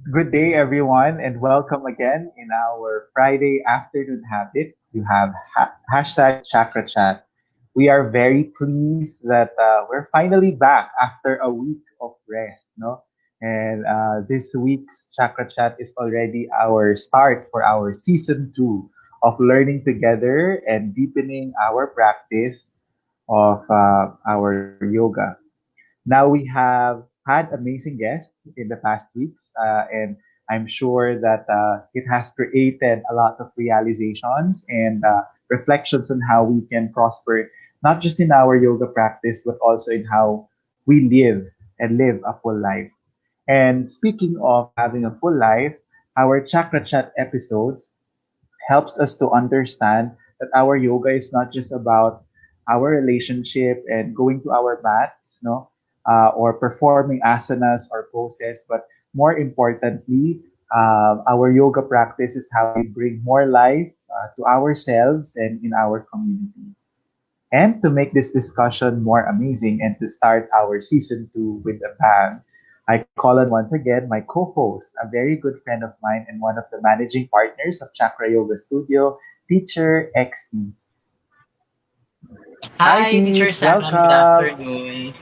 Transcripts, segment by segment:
Good day, everyone, and welcome again in our Friday afternoon habit. You have hashtag Chakrachat. We are very pleased that we're finally back after a week of rest, no? And this week's Chakrachat is already our start for our season two of learning together and deepening our practice of our yoga. Now we have had amazing guests in the past weeks, and I'm sure that it has created a lot of realizations and reflections on how we can prosper, not just in our yoga practice, but also in how we live and live a full life. And speaking of having a full life, our Chakra Chat episodes helps us to understand that our yoga is not just about our relationship and going to our mats, no, or performing asanas or poses, but more importantly, our yoga practice is how we bring more life to ourselves and in our community. And to make this discussion more amazing and to start our season two with a bang, I call on once again my co host, a very good friend of mine and one of the managing partners of Chakra Yoga Studio, Teacher XE. Hi, Hi, Teacher Teach. Sam. Good Welcome. afternoon.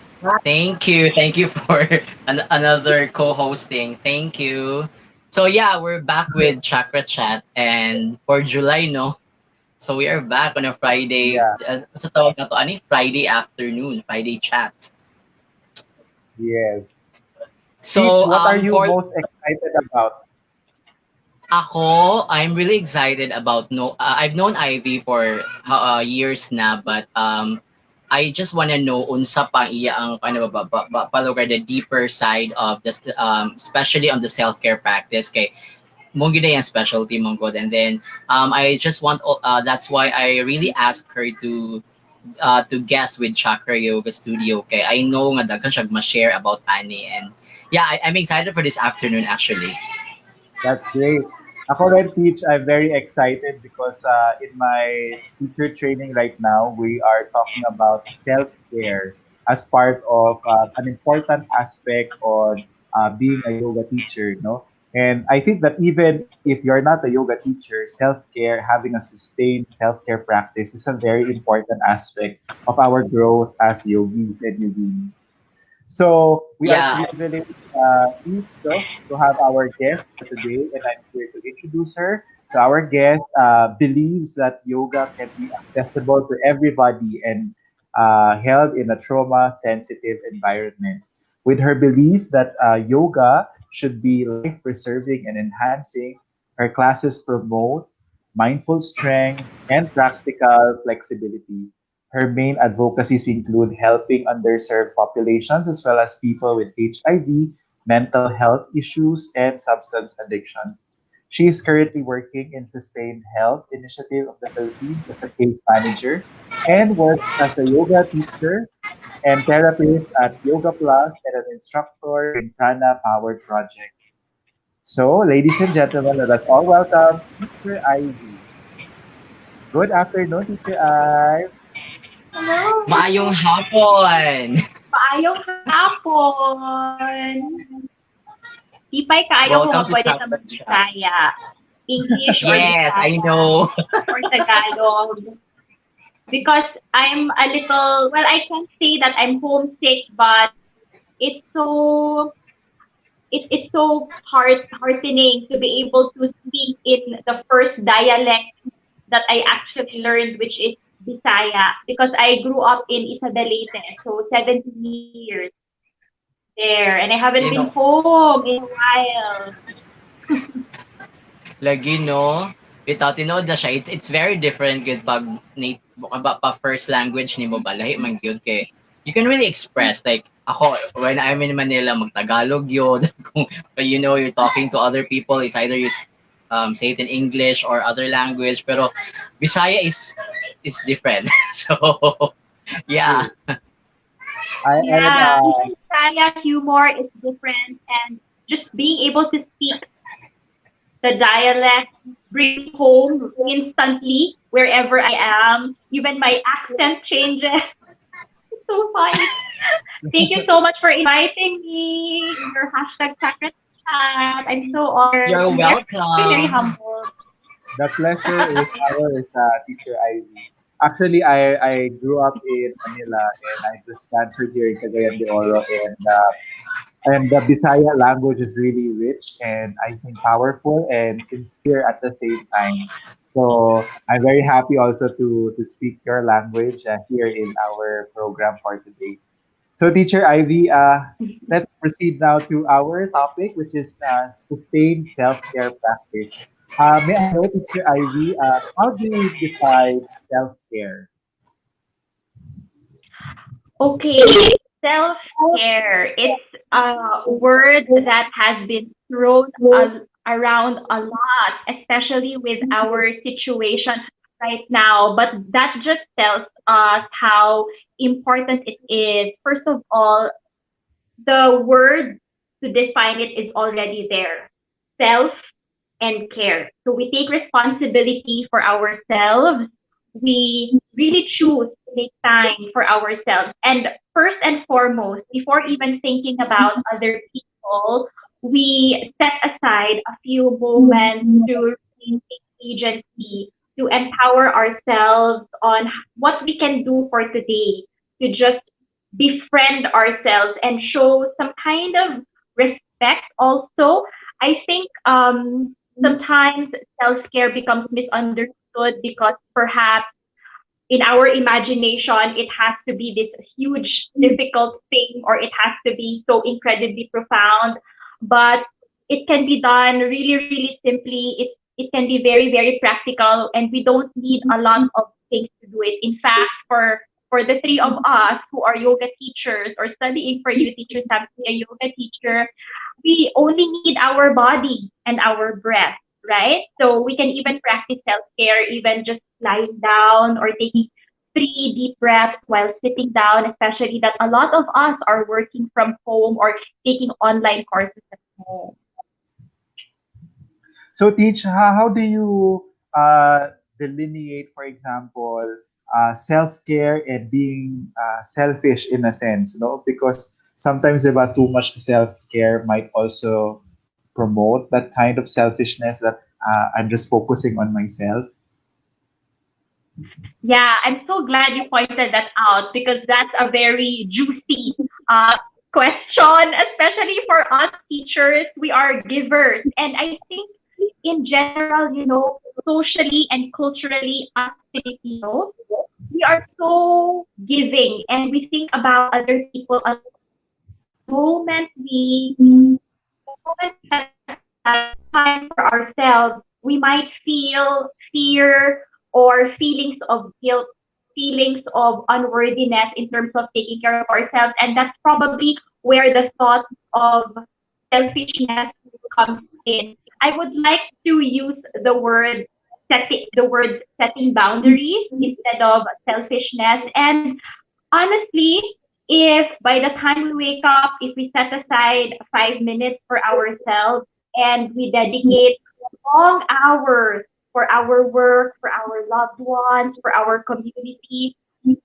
Thank you. Thank you for another co-hosting. Thank you. So yeah, we're back with Chakra Chat and for July, no? So we are back on a Friday. Yeah, Sa tawag na to, ani? Friday afternoon, Friday chat. yes. Teach, So what are you for most excited about? I'm really excited about I've known Ivy for years na, but I just want to know unsa pa iya ang ano palugar the deeper side of especially on the self-care practice kay mo gyud na yung specialty mong god, and then I just want that's why I really asked her to guest with Chakra Yoga Studio kay I know nga daghan siya ma-share about ani, and yeah, I'm excited for this afternoon actually. That's great. Ako rin, Teach, I'm very excited because in my teacher training right now, we are talking about self-care as part of an important aspect on being a yoga teacher, no? And I think that even if you're not a yoga teacher, self-care, having a sustained self-care practice is a very important aspect of our growth as yogis and yoginis. So we are Yeah. privileged each to have our guest for today, and I'm here to introduce her. So our guest believes that yoga can be accessible to everybody and held in a trauma-sensitive environment. With her belief that yoga should be life-preserving and enhancing, her classes promote mindful strength and practical flexibility. Her main advocacies include helping underserved populations as well as people with HIV, mental health issues, and substance addiction. She is currently working in Sustained Health Initiative of the Philippines as a case manager and works as a yoga teacher and therapist at Yoga Plus and an instructor in Prana Powered projects. So, ladies and gentlemen, let us all welcome Teacher Ivy. Good afternoon, Teacher Ivy. Maayong Hello! hapon. Maayong hapon! Tipay kaayo ko Welcome nga to pwede sa Chakra Chat. Bisaya. English or Yes, I Bisaya know. or Tagalog. Because I'm a little, well, I can't say that I'm homesick, but it's so it's so heartening to be able to speak in the first dialect that I actually learned, which is Bisaya, because I grew up in Isabelete, so 17 years there, and I haven't been You know, home in a while. lagi no. Without tinod na siya, it's very different gud pag pa first language nimo ba lahi man gyud kay you can really express like ako when I'm in Manila magtagalog yun kung you're talking to other people, it's either you say it in English or other language, pero Bisaya is different. So yeah. True. And Yeah, even Bisaya humor is different, and just being able to speak the dialect brings me home instantly wherever I am. Even my accent changes. It's so funny. Thank you so much for inviting me in your hashtag Chakra. I'm so honored You're and very, very welcome. humbled. The pleasure is ours, Teacher Ivy. Actually, I grew up in Manila and I just transferred here in Cagayan de Oro, and the Bisaya language is really rich and I think powerful and sincere at the same time. So I'm very happy also to speak your language here in our program for today. So, Teacher Ivy, let's proceed now to our topic, which is sustained self-care practice. May I know, Teacher Ivy, how do you define self-care? Okay, self-care. It's a word that has been thrown around a lot, especially with our situation right now. But that just tells us how important it is. First of all, the word to define it is already there. Self and care. So we take responsibility for ourselves. We really choose to make time for ourselves. And first and foremost, before even thinking about other people, we set aside a few moments to really take agency, to empower ourselves on what we can do for today, to just befriend ourselves and show some kind of respect also. I think sometimes self-care becomes misunderstood because perhaps in our imagination it has to be this huge difficult thing or it has to be so incredibly profound, but it can be done really really simply. It can be very very practical and we don't need a lot of things to do it. In fact, for the three of us who are yoga teachers or studying for you teachers have to be a yoga teacher, we only need our body and our breath, right? So we can even practice self-care, even just lying down or taking three deep breaths while sitting down, especially that a lot of us are working from home or taking online courses at home. So, Teach, how do you delineate, for example, self-care and being selfish in a sense, no? Because sometimes about too much self-care might also promote that kind of selfishness that I'm just focusing on myself. Yeah, I'm so glad you pointed that out because that's a very juicy question, especially for us teachers. We are givers. And I think in general, socially and culturally, us Filipinos, we are so giving and we think about other people a lot. But the moment we set aside time for ourselves, we might feel fear or feelings of guilt, feelings of unworthiness in terms of taking care of ourselves. And that's probably where the thought of selfishness comes in. I would like to use the word setting boundaries instead of selfishness. And honestly, if by the time we wake up, if we set aside 5 minutes for ourselves and we dedicate long hours for our work, for our loved ones, for our community,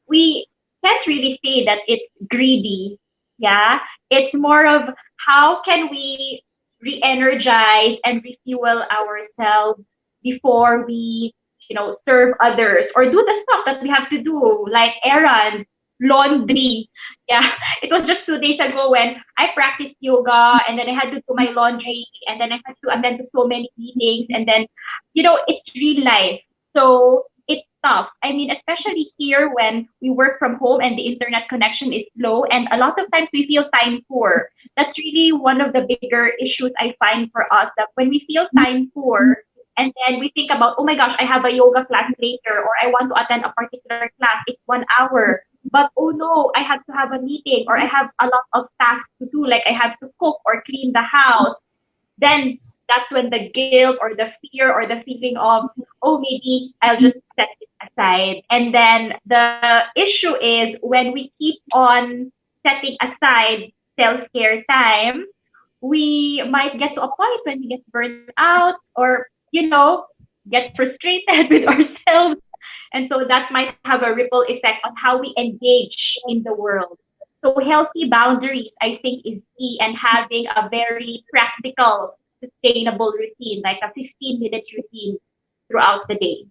we can't really say that it's greedy. Yeah. It's more of how can we re energize and refuel ourselves before we, serve others or do the stuff that we have to do, like errands, laundry. Yeah, it was just 2 days ago when I practiced yoga and then I had to do my laundry and then I had to attend to so many meetings and then, it's real life. So it's tough. I mean, especially here when we work from home and the internet connection is slow and a lot of times we feel time poor. That's really one of the bigger issues I find for us that when we feel time poor, and then we think about, oh my gosh, I have a yoga class later, or I want to attend a particular class. It's 1 hour. But oh no, I have to have a meeting, or I have a lot of tasks to do, like I have to cook or clean the house. Then that's when the guilt or the fear or the feeling of, oh, maybe I'll just set it aside. And then the issue is when we keep on setting aside self care time, we might get to a point when we get burnt out or, get frustrated with ourselves. And so that might have a ripple effect on how we engage in the world. So healthy boundaries, I think, is key, and having a very practical, sustainable routine, like a 15-minute routine throughout the day.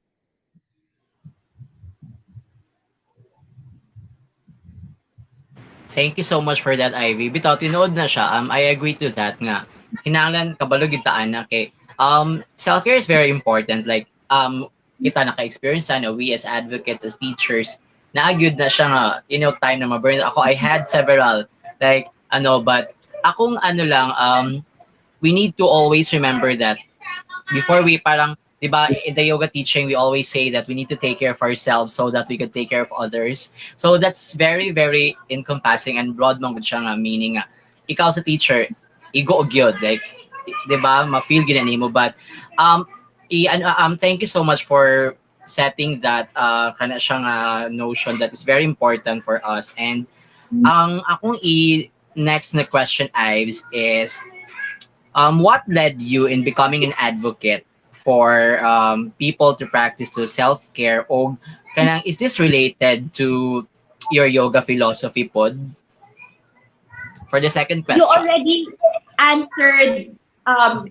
Thank you so much for that, Ivy. Bitaw, tinood na siya. I agree to that nga. Hinanglan kabalo gitaan na kay self-care is very important. Like kita naka-experience na we as advocates, as teachers, naagyud na siya nga, time na ma-burn. Ako, I had several like but akong lang we need to always remember that before we parang, di ba, in the yoga teaching, we always say that we need to take care of ourselves so that we could take care of others. So that's very, very encompassing and broad mong siya nga, meaning nga, ikaw sa teacher, igo og yun, like, di ba, ma-feel ginani mo. But, thank you so much for setting that kana siyang notion that is very important for us. And ang akong next na question, Ives, is what led you in becoming an advocate for people to practice to self-care? O kanang, is this related to your yoga philosophy pod? For the second You question. already answered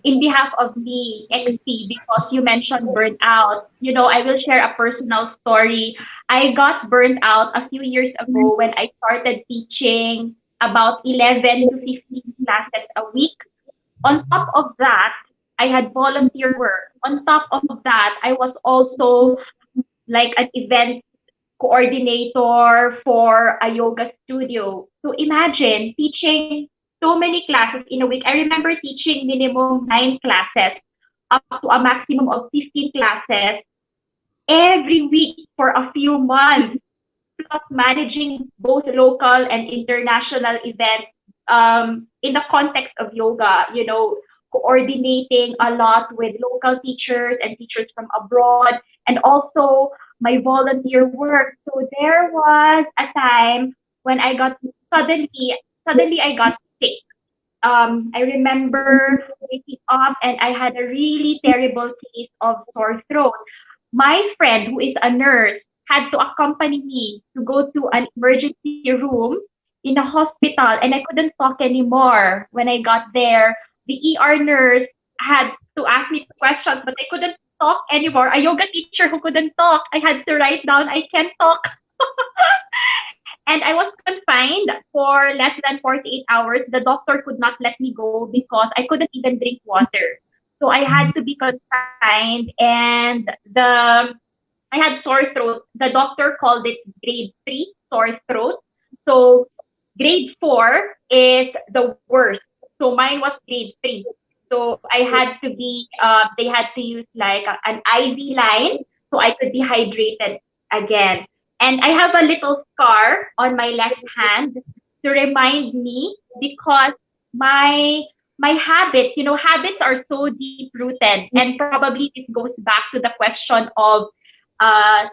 in behalf of me, XP, because you mentioned burnout. I will share a personal story. I got burnt out a few years ago when I started teaching about 11 to 15 classes a week. On top of that, I had volunteer work. On top of that, I was also like an event coordinator for a yoga studio. So imagine teaching so many classes in a week. I remember teaching minimum 9 classes up to a maximum of 15 classes every week for a few months, plus managing both local and international events in the context of yoga, coordinating a lot with local teachers and teachers from abroad, and also my volunteer work. So there was a time when I got suddenly I got sick. I remember waking up and I had a really terrible case of sore throat. My friend, who is a nurse, had to accompany me to go to an emergency room in a hospital, and I couldn't talk anymore. When I got there, the ER nurse had to ask me questions, but I couldn't talk anymore. A yoga teacher who couldn't talk, I had to write down, I can't talk. And I was confined for less than 48 hours. The doctor could not let me go because I couldn't even drink water. So I had to be confined, and I had sore throat. The doctor called it grade 3 sore throat. So grade 4 is the worst. So mine was grade 3. So I had to be, they had to use like an IV line so I could be hydrated again. And I have a little scar on my left hand to remind me, because my habits, habits are so deep rooted, and probably this goes back to the question of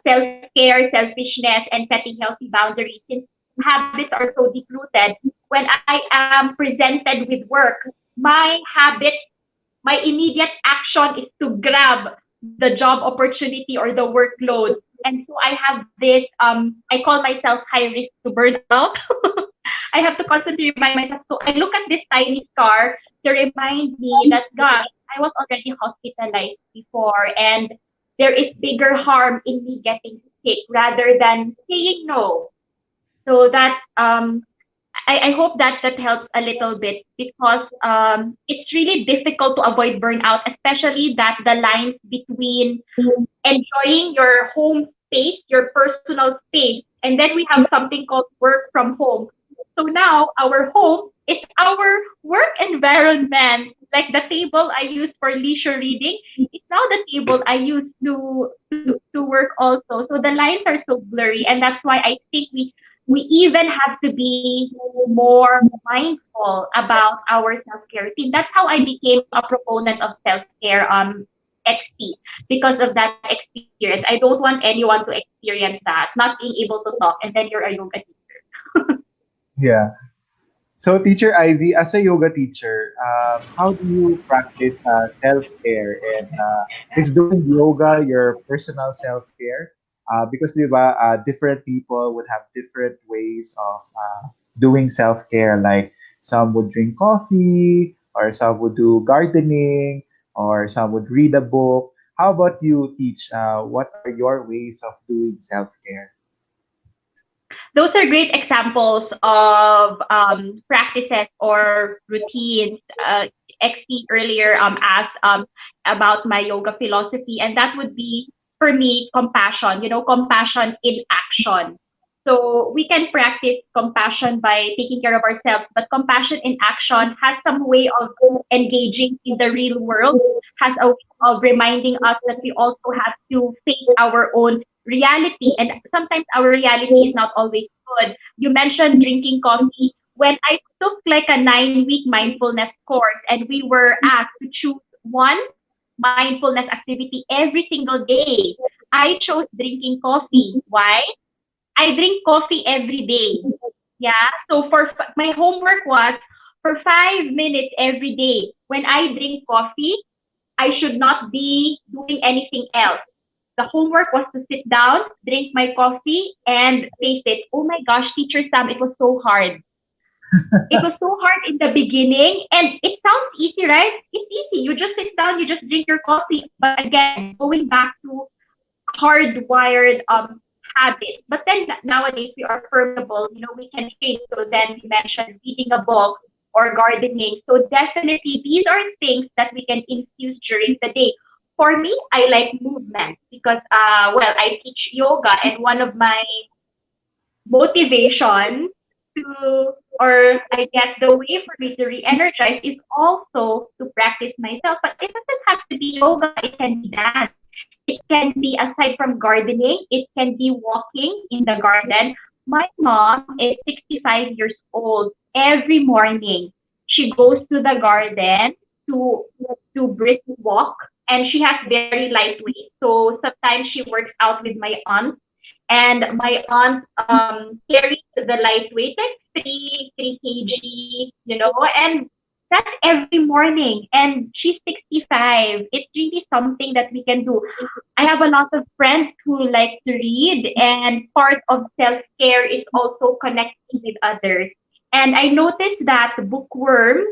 self-care, selfishness, and setting healthy boundaries. Since habits are so deep rooted, when I am presented with work, my habit, my immediate action is to grab the job opportunity or the workload. And so I have this, I call myself high risk to burn out. I have to constantly remind myself. So I look at this tiny scar to remind me that, gosh, I was already hospitalized before, and there is bigger harm in me getting sick rather than saying no. So that I hope that that helps a little bit, because it's really difficult to avoid burnout, especially that the lines between enjoying your home space, your personal space, and then we have something called work from home. So now our home is our work environment. Like the table I use for leisure reading, it's now the table I use to work also. So the lines are so blurry, and that's why I think we even have to be more mindful about our self-care routine. That's how I became a proponent of self-care XP, because of that experience. I don't want anyone to experience that, not being able to talk, and then you're a yoga teacher. Yeah. So, Teacher Ivy, as a yoga teacher, how do you practice self-care? And is doing yoga your personal self-care? Because di ba, different people would have different ways of doing self-care. Like some would drink coffee, or some would do gardening, or some would read a book. How about you, Teach? What are your ways of doing self-care? Those are great examples of practices or routines. XT earlier asked about my yoga philosophy, and that would be for me compassion. You know, compassion in action. So we can practice compassion by taking care of ourselves, but compassion in action has some way of engaging in the real world, has a way of reminding us that we also have to face our own reality. And sometimes our reality is not always good. You mentioned drinking coffee. When I took like a 9 week mindfulness course and we were asked to choose one mindfulness activity every single day, I chose drinking coffee. Why? I drink coffee every day. Yeah. So my homework was for 5 minutes every day. When I drink coffee, I should not be doing anything else. The homework was to sit down, drink my coffee, and taste it. Oh my gosh, Teacher Sam, it was so hard. It was so hard in the beginning, and it sounds easy, right? It's easy. You just sit down, you just drink your coffee. But again, going back to hardwired habits. But then nowadays we are permeable. You know, we can change. So then you mentioned reading a book or gardening. So definitely these are things that we can infuse during the day. For me, I like movement because well, I teach yoga, and one of my motivation to, or I guess the way for me to re-energize is also to practice myself. But it doesn't have to be yoga. It can be dance. It can be, aside from gardening, it can be walking in the garden. My mom is 65 years old. Every morning, she goes to the garden to brisk walk, and she has very lightweight. So sometimes she works out with my aunt, and my aunt carries the lightweight, like three kg, you know, and that's every morning. And she's 65. It's really something that we can do. I have a lot of friends who like to read, and part of self care is also connecting with others. And I noticed that bookworms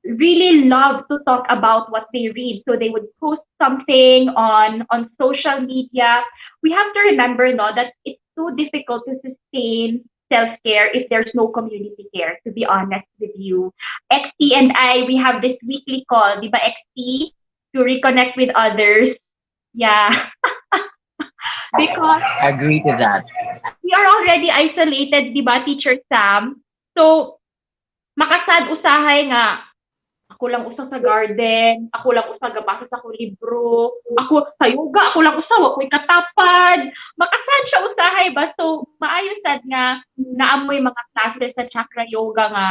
really love to talk about what they read. So they would post something on social media. We have to remember, no, that it's so difficult to sustain self-care if there's no community care, to be honest with you. XT and I, we have this weekly call, di ba, XT, to reconnect with others. Yeah. Because Agree to that. we are already isolated, di ba, Teacher Sam? So, makasad usahay nga, ako lang usa sa garden, ako lang usa gabasa sa akong libro, ako sa yoga, ako lang usa wa ko'y katapad. Makasad siya usahay ba? So maayo sad nga naamoy mga classes sa Chakra Yoga nga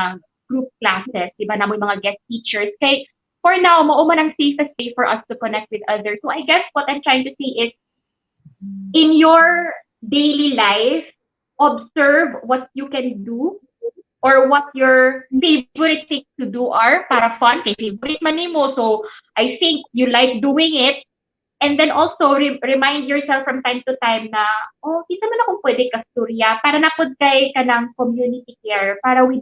group classes, di ba? Naamoy mga guest teachers. Kay for now, mao man ang safest way for us to connect with others. So I guess what I'm trying to say is, in your daily life, observe what you can do or what your favorite things to do are para fun. Kay favorite man nimo. So I think you like doing it. And then also remind yourself from time to time na, oh, kita man akong pwede kasturya para napod kay ka ng community care, para we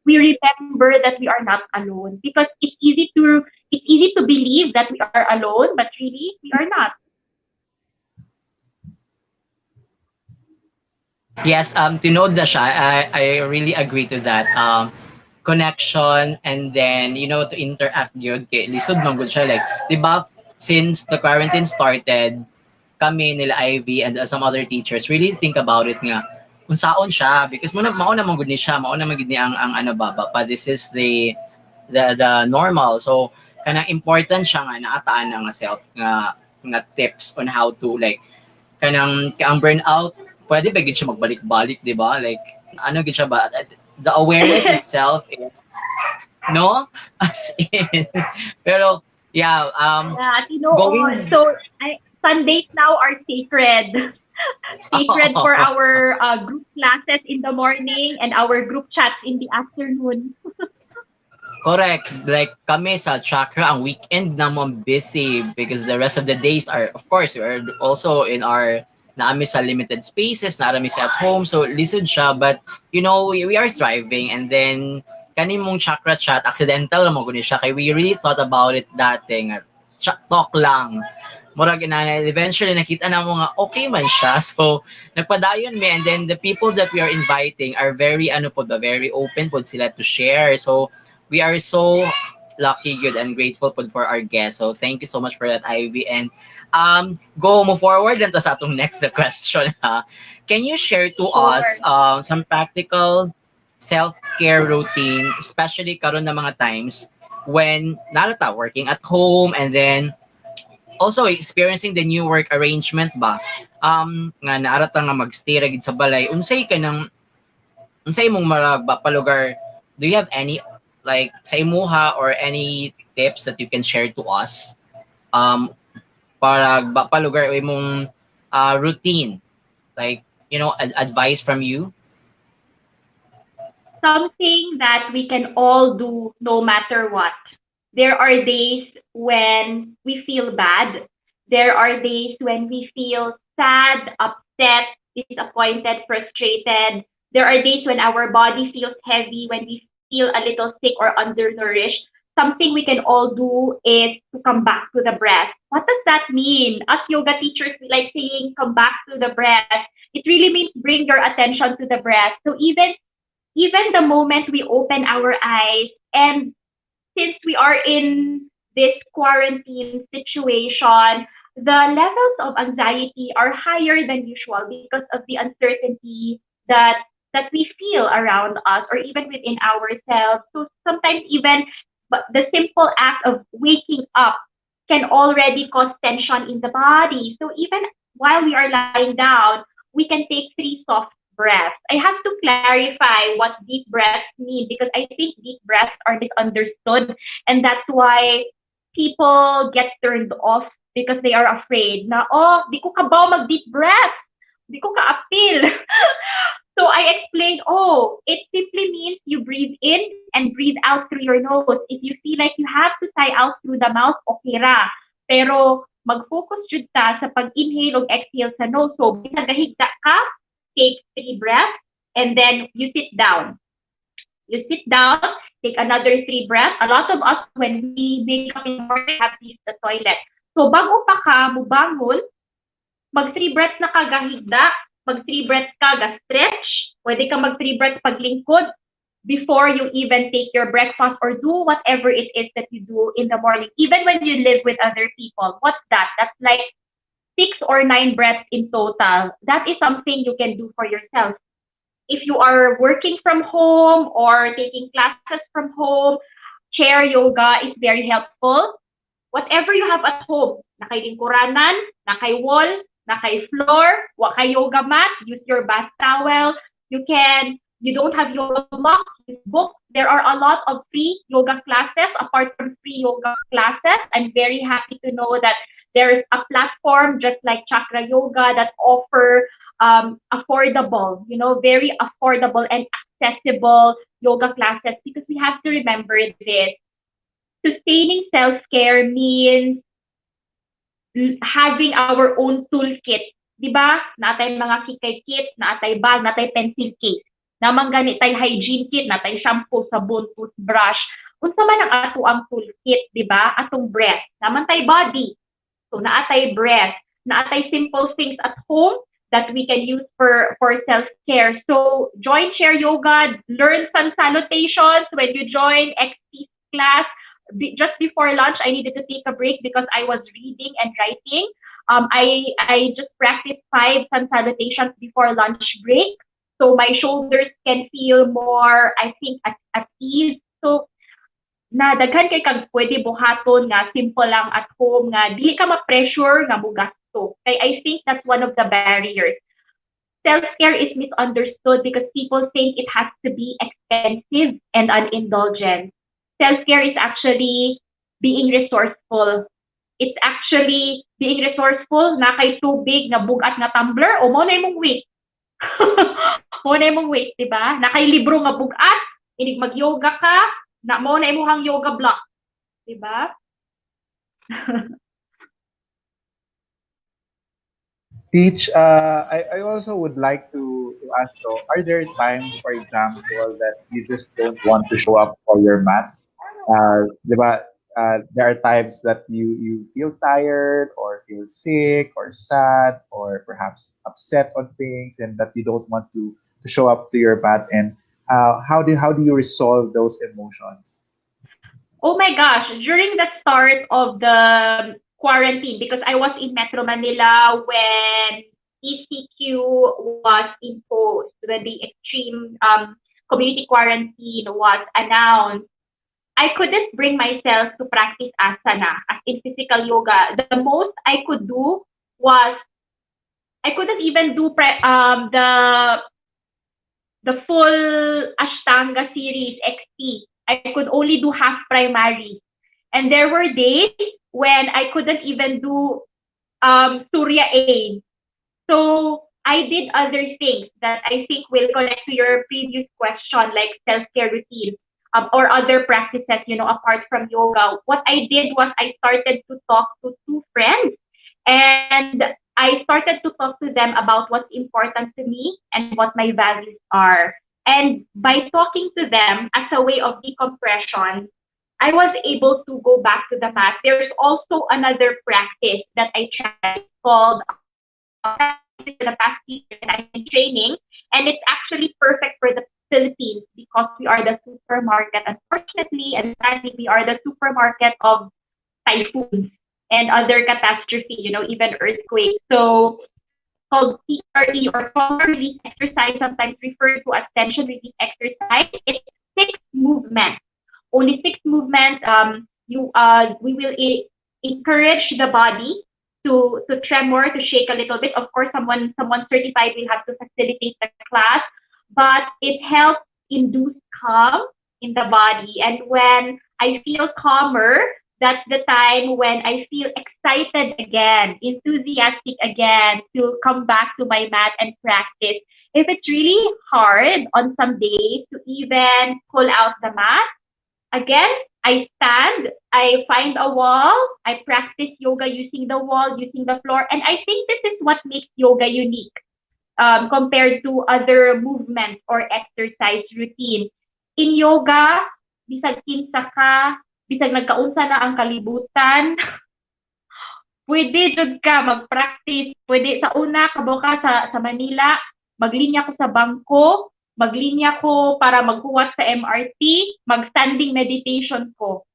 remember that we are not alone. Because it's easy to believe that we are alone, but really we are not. Yes, tinod na siya. I really agree to that. Connection, and then, to interact yun. Kay lisod man gud siya. Like, di ba, since the quarantine started, kami, nila Ivy, and some other teachers really think about it nga, kung saon siya. Because mauna man gud ni siya, mauna man gud ni ang ano ba, but this is the normal. So, kanang important siya nga, naataan nga self, nga tips on how to, like, kanang ang burnout, pwede ba gid siya magbalik-balik, di ba? Like, ano gid siya ba? The awareness itself is, no? As in. Pero, yeah, Yeah, tinoon. So, Sundays now are sacred. Sacred for our group classes in the morning and our group chats in the afternoon. correct. Like, kami sa Chakra, ang weekend naman busy because the rest of the days are, of course, we're also in our naami sa limited spaces, naami sa at home, so lisod siya, but you know, we are thriving. And then kani mong Chakrachat, accidental mo guni siya, kay we really thought about it dati nga, talk lang. Murag na eventually nakita na mo nga okay man siya. So nagpadayon mi, and then the people that we are inviting are very ano po ba, very open po sila to share. So we are so lucky, good, and grateful po for our guests. So thank you so much for that, Ivy. And go move forward lang to sa atong next question. Ha? Can you share to us Sure. some practical self-care routine, especially karon na mga times when narata working at home, and then also experiencing the new work arrangement ba, nga naarata nga magstay ra gid sa balay, unsay mong marag ba palugar, do you have any like sa imuha or any tips that you can share to us, um para ba palugar imong routine, like you know, advice from you? Something that we can all do no matter what. There are days when we feel bad. There are days when we feel sad, upset, disappointed, frustrated. There are days when our body feels heavy, when we feel a little sick or undernourished. Something we can all do is to come back to the breath. What does that mean? Us yoga teachers, we like saying come back to the breath. It really means bring your attention to the breath. So even the moment we open our eyes, and since we are in this quarantine situation, the levels of anxiety are higher than usual because of the uncertainty that we feel around us or even within ourselves. So sometimes even but the simple act of waking up can already cause tension in the body. So even while we are lying down, we can take 3 soft breaths. I have to clarify what deep breaths mean because I think deep breaths are misunderstood, and that's why people get turned off because they are afraid na, oh, di ko kabaw mag deep breath. Di ko ka-appeal. So I explained, oh, it simply means you breathe in and breathe out through your nose. If you feel like you have to sigh out through the mouth, okay ra. Pero mag-focus jud ta sa pag-inhale o exhale sa nose. So, bisag gahigda ka, take 3 breaths, and then you sit down. You sit down, take another 3 breaths. A lot of us, when we wake up in the morning, have to use the toilet. So, bago pa ka mubangon, mag 3 breaths na ka gahigda, mag 3 breaths ka ga-stretch, pwede ka mag 3 breaths paglingkod before you even take your breakfast or do whatever it is that you do in the morning. Even when you live with other people, what's that? That's like 6 or 9 breaths in total. That is something you can do for yourself. If you are working from home or taking classes from home, chair yoga is very helpful. Whatever you have at home, nakay lingkuranan, nakay wall, nakay floor, wa kay yoga mat, use your bath towel. You don't have yoga blocks, use books. There are a lot of free yoga classes apart from free yoga classes. I'm very happy to know that there's a platform just like Chakra Yoga that offer affordable, very affordable and accessible yoga classes, because we have to remember this. Sustaining self-care means having our own toolkit. Diba? Natay mga kikay kit, natay bag, natay pencil case. Namang ganitay hygiene kit, natay shampoo, sabon, toothbrush. Unsa man ang ato ang toolkit, diba? Atong breath. Naman tay body. So naatay breath. Naatay simple things at home that we can use for self-care. So join Share Yoga, learn some salutations when you join XP class. Just before lunch, I needed to take a break because I was reading and writing. I just practiced 5 sun salutations before lunch break, so my shoulders can feel more, I think, at ease. So na daghan kay kag pwede buhaton nga simple lang at home nga dili ka ma-pressure nga mo gasto. Kay I think that's one of the barriers. Self-care is misunderstood because people think it has to be expensive and an indulgence. Self-care is actually being resourceful. It's actually being resourceful na kay tubig nga bugat nga tumbler o mo na imong weight. Mo na imong weight, diba? Na kay libro nga bugat, inig mag-yoga ka, na mo na imong yoga block, diba? Teach, I also would like to ask though, are there times, for example, that you just don't want to show up for your mat? Di ba, there are times that you feel tired or feel sick or sad or perhaps upset on things and that you don't want to show up to your mat. And how do you resolve those emotions? Oh my gosh, during the start of the quarantine, because I was in Metro Manila when ECQ was imposed, when the extreme community quarantine was announced, I couldn't bring myself to practice asana, as in physical yoga. The most I could do was I couldn't even do the full Ashtanga series XT. I could only do half primary. And there were days when I couldn't even do Surya A. So I did other things that I think will connect to your previous question, like self-care routine or other practices, apart from yoga. What I did was I started to talk to two friends and I started to talk to them about what's important to me and what my values are. And by talking to them as a way of decompression, I was able to go back to the mat. There's also another practice that I tried called for the past year and I've been training, and it's actually perfect for the Philippines because we are the supermarket. Unfortunately, and sadly, we are the supermarket of typhoons and other catastrophe, even earthquakes. So it's called CRE or trauma release exercise, sometimes referred to as tension release exercise. It's six movements, only six movements. We will encourage the body to tremor, to shake a little bit. Of course, someone certified will have to facilitate the class, but it helps induce calm in the body. And when I feel calmer, that's the time when I feel excited again, enthusiastic again to come back to my mat and practice. If it's really hard on some days to even pull out the mat, again, I stand, I find a wall, I practice yoga using the wall, using the floor, and I think this is what makes yoga unique compared to other movements or exercise routine. In yoga, bisag kinsa ka, bisag nagkaunsa na ang kalibutan, pwede jud ka mag-practice. Pwede sa una, kabo ka sa Manila, maglinya ko sa bangko, maglinya ko para maghuwat sa MRT, mag-standing meditation ko.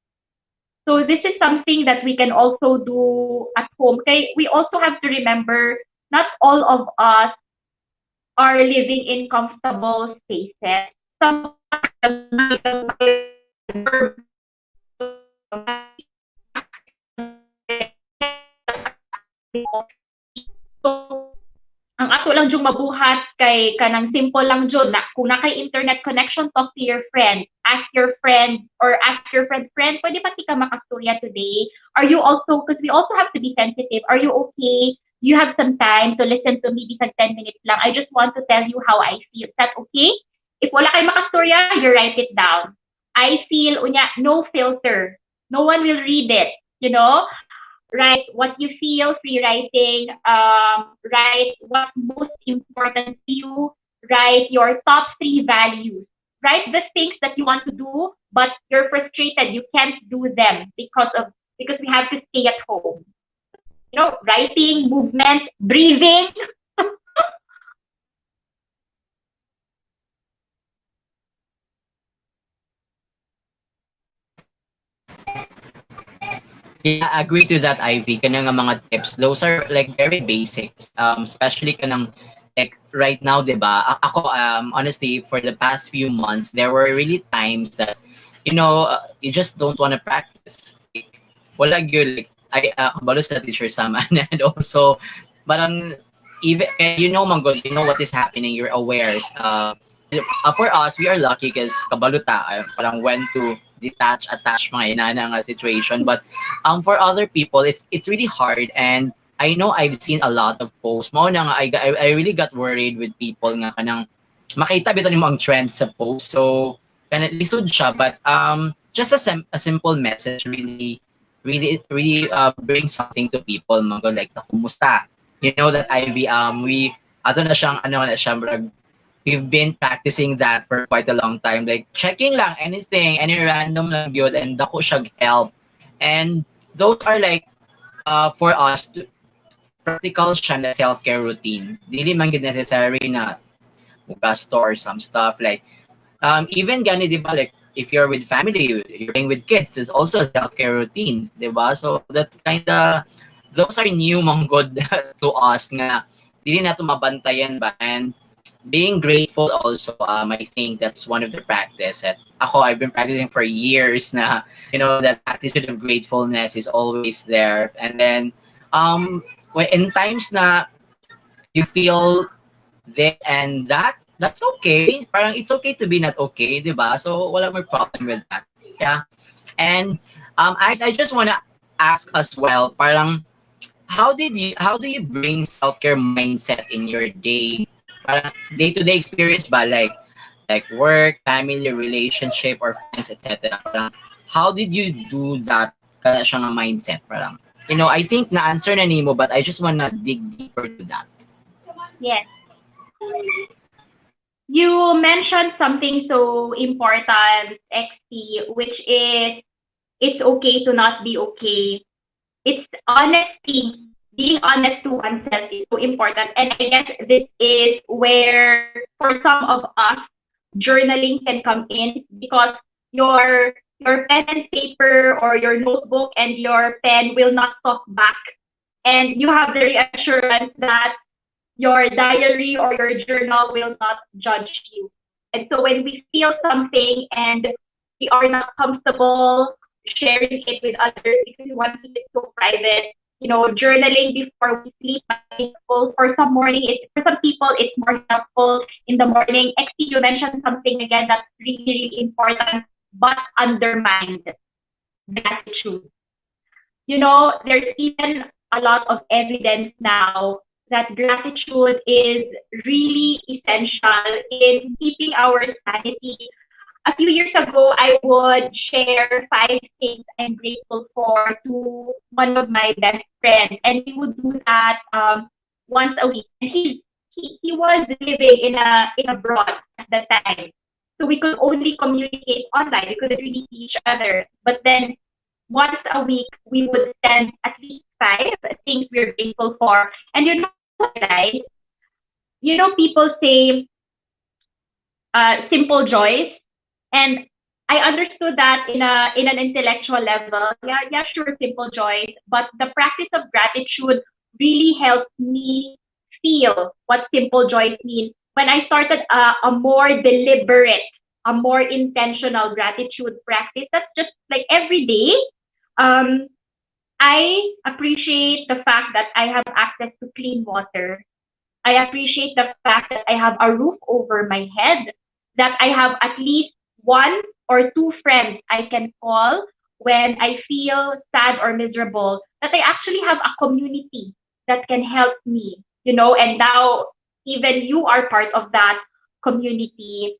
So this is something that we can also do at home. Okay? We also have to remember not all of us are living in comfortable spaces. Some so, ang ako lang jung mabuhat kay kanang simple lang jud na kung na kay internet connection, talk to your friend, ask your friend friend, pwede pa ka makasturya today, are you also, because we also have to be sensitive, are you okay, you have some time to listen to me bisag 10 minutes lang, I just want to tell you how I feel, is that okay? If wala kay makasturya, you write it down. I feel unya, no filter, no one will read it, write what you feel, free writing, write what's most important to you, write your top 3 values, write the things that you want to do, but you're frustrated, you can't do them because we have to stay at home. Writing, movement, breathing. Yeah, I agree to that, Ivy. Kanang mga tips, those are like very basic. Especially kanang like right now, 'di ba? Ako honestly for the past few months, there were really times that you just don't want to practice. Like, wala gyud like I kabalo sa teacher sama and also parang even manggod, you know what is happening, you're aware. For us, we are lucky because kabaluta parang went to detach, attach mga inana nga situation. But for other people, it's really hard. And I know I've seen a lot of posts. Mo na nga, I really got worried with people nga kanang makita bitaw nimo ang trend sa post. So kana lisod siya, but just a simple message really brings something to people. Mga like, kumusta? You know that Ivy, we ato na siyang ano na siya, we've been practicing that for quite a long time. Like checking lang anything, any random lang yun, and dako siya help. And those are like for us to, practical siya na self-care routine. Dili man gid necessary na gasto or some stuff like even gani di ba like if you're with family, you're playing with kids, it's also a self-care routine, di ba? So that's kinda those are new mong good to us nga dili nato mabantayan ba, and being grateful also, I think that's one of the practice that ako I've been practicing for years na, you know, that attitude of gratefulness is always there. And then when in times na you feel this and that, that's okay. Parang it's okay to be not okay, di ba? So wala may problem with that. Yeah. And I just wanna ask as well, parang how do you bring self-care mindset in your day? Parang day-to-day experience ba, like work, family, relationship, or friends, etc. Parang how did you do that kana siya nga mindset? Parang, you know, I think na-answer na nimo, but I just wanna dig deeper to that. Yes. You mentioned something so important, XP, which is it's okay to not be okay. It's honesty. Being honest to oneself is so important. And I guess this is where, for some of us, journaling can come in because your pen and paper or your notebook and your pen will not talk back. And you have the reassurance that your diary or your journal will not judge you. And so when we feel something and we are not comfortable sharing it with others because we want to keep it so private, you know, journaling before we sleep might be helpful. For some morning, for some people, it's more helpful in the morning. XP, you mentioned something again that's really, really important, but undermined gratitude. You know, there's even a lot of evidence now that gratitude is really essential in keeping our sanity. A few years ago, I would share 5 things I'm grateful for to one of my best friends, and he would do that once a week. And he was living in abroad at the time, so we could only communicate online. We couldn't really see each other. But then once a week, we would send at least 5 things we're grateful for. And you know, guys, you know, people say simple joys, and I understood that in an intellectual level. Yeah, yeah, sure, simple joys. But the practice of gratitude really helped me feel what simple joys mean. When I started a more deliberate, a more intentional gratitude practice, that's just like every day. Um, I appreciate the fact that I have access to clean water. I appreciate the fact that I have a roof over my head, that I have at least 1 or 2 friends I can call when I feel sad or miserable, that I actually have a community that can help me, you know, and now even you are part of that community.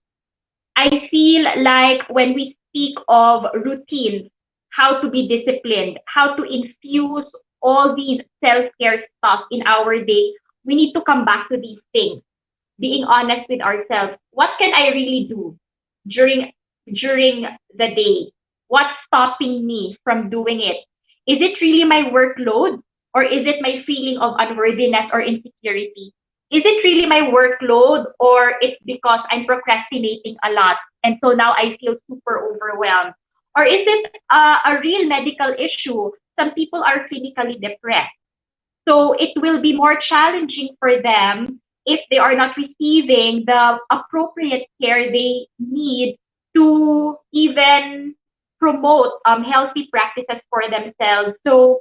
I feel like when we speak of routines, how to be disciplined, how to infuse all these self-care stuff in our day, we need to come back to these things. Being honest with ourselves. What can I really do during during the day? What's stopping me from doing it? Is it really my workload, or is it my feeling of unworthiness or insecurity? Is it really my workload, or it's because I'm procrastinating a lot and so now I feel super overwhelmed? Or is it a real medical issue? Some people are clinically depressed. So it will be more challenging for them if they are not receiving the appropriate care they need to even promote healthy practices for themselves. So,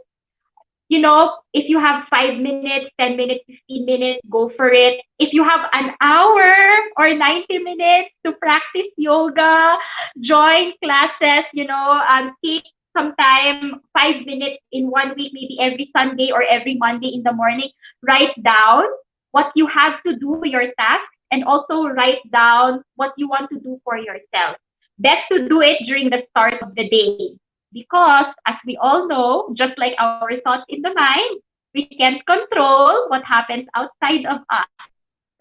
you know, if you have 5 minutes, 10 minutes, 15 minutes, go for it. If you have an hour or 90 minutes to practice yoga, join classes, you know, take some time, 5 minutes in one week, maybe every Sunday or every Monday in the morning, write down what you have to do, your task, and also write down what you want to do for yourself. Best to do it during the start of the day because, as we all know, just like our thoughts in the mind, we can't control what happens outside of us.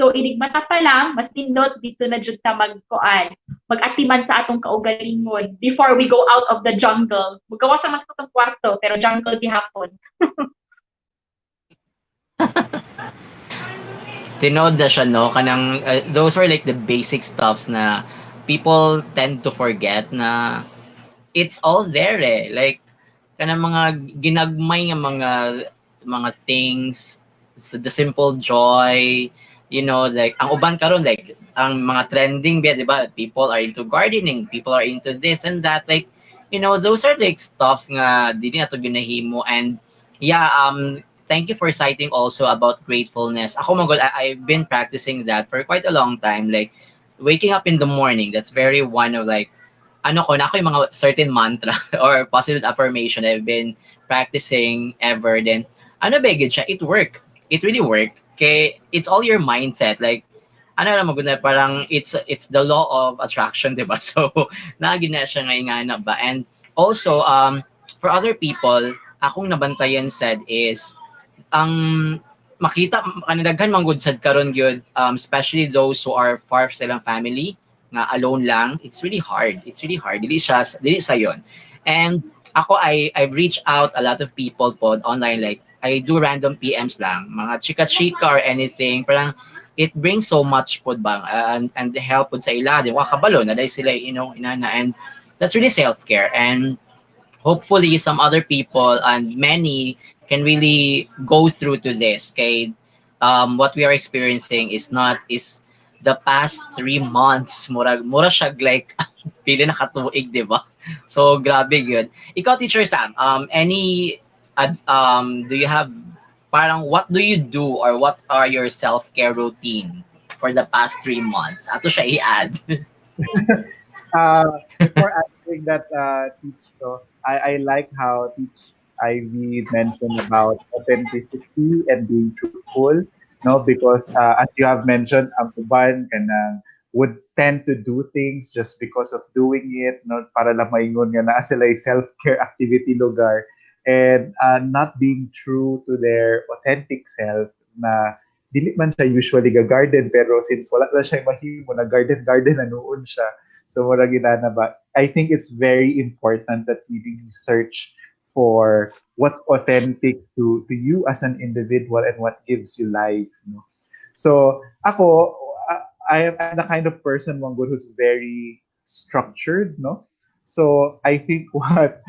So inigmata pa lang, mas nindot dito na jud ta mag-atiman sa atong kaugalingon before we go out of the jungle. Magawa sa mas itong kwarto, pero jungle gihapon. Tinod na siya, no? Kanang, those were like the basic stuffs na people tend to forget na it's all there eh. Like, kanang mga ginagmay nga mga things, the simple joy, like, ang uban karon like, ang mga trending bit, di ba? People are into gardening, people are into this and that. Like, those are like stuffs nga, di na to ginahimo. And, yeah, thank you for citing also about gratefulness. Ako magod, I've been practicing that for quite a long time. Like waking up in the morning, that's very one of like na ako yung mga certain mantra or positive affirmation I've been practicing ever. Then ba gid siya? It work. It really work. Okay, it's all your mindset. Like na maguna parang it's the law of attraction, diba? So nagina siya nga ba. And also for other people, akong nabantayan said is ang makita kanadaghan man gud sad karon gyud, especially those who are far silang family nga alone lang, it's really hard, dili sa yon. And ako, I've reached out a lot of people pod online, like I do random PMs lang, mga chika-chika or anything, parang it brings so much pod bang, and the help pod sa ila din wa kabalo na dai sila, inana. And that's really self-care. And hopefully some other people and many can really go through to this. Okay, what we are experiencing is the past 3 months. Mura siya like pili na katuig, di ba? So grabe yun. Ikaw, Teacher Sam, do you have parang what do you do or what are your self-care routine for the past 3 months? Ato siya i-add. Before answering that, Teach, I like how Teach Ivy mentioned about authenticity and being truthful, no? Because as you have mentioned, ang uban kanang would tend to do things just because of doing it, no? Para lang maingon nga naa sila self-care activity lugar, and not being true to their authentic self na dili man siya usually ga-garden, pero since wala na siya mahimo na garden na noon siya. So mura ginana ba, I think it's very important that we really search for what's authentic to you as an individual and what gives you life, So ako, I'm the kind of person Mongol who's very structured, no? So I think what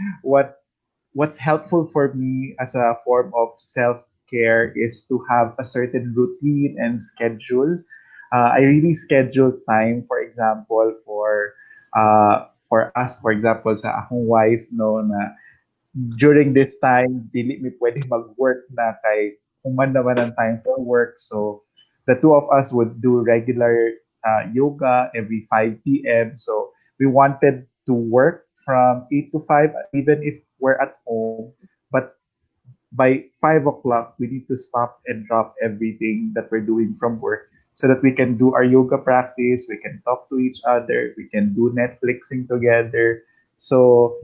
what's helpful for me as a form of self-care is to have a certain routine and schedule. I really schedule time, for example, for us, for example, sa akong wife, no, na during this time, dili mi pwede mag-work na kay human naman ang time for work. So the two of us would do regular yoga every 5 p.m. So we wanted to work from 8 to 5, even if we're at home. But by 5 o'clock, we need to stop and drop everything that we're doing from work so that we can do our yoga practice, we can talk to each other, we can do Netflixing together. So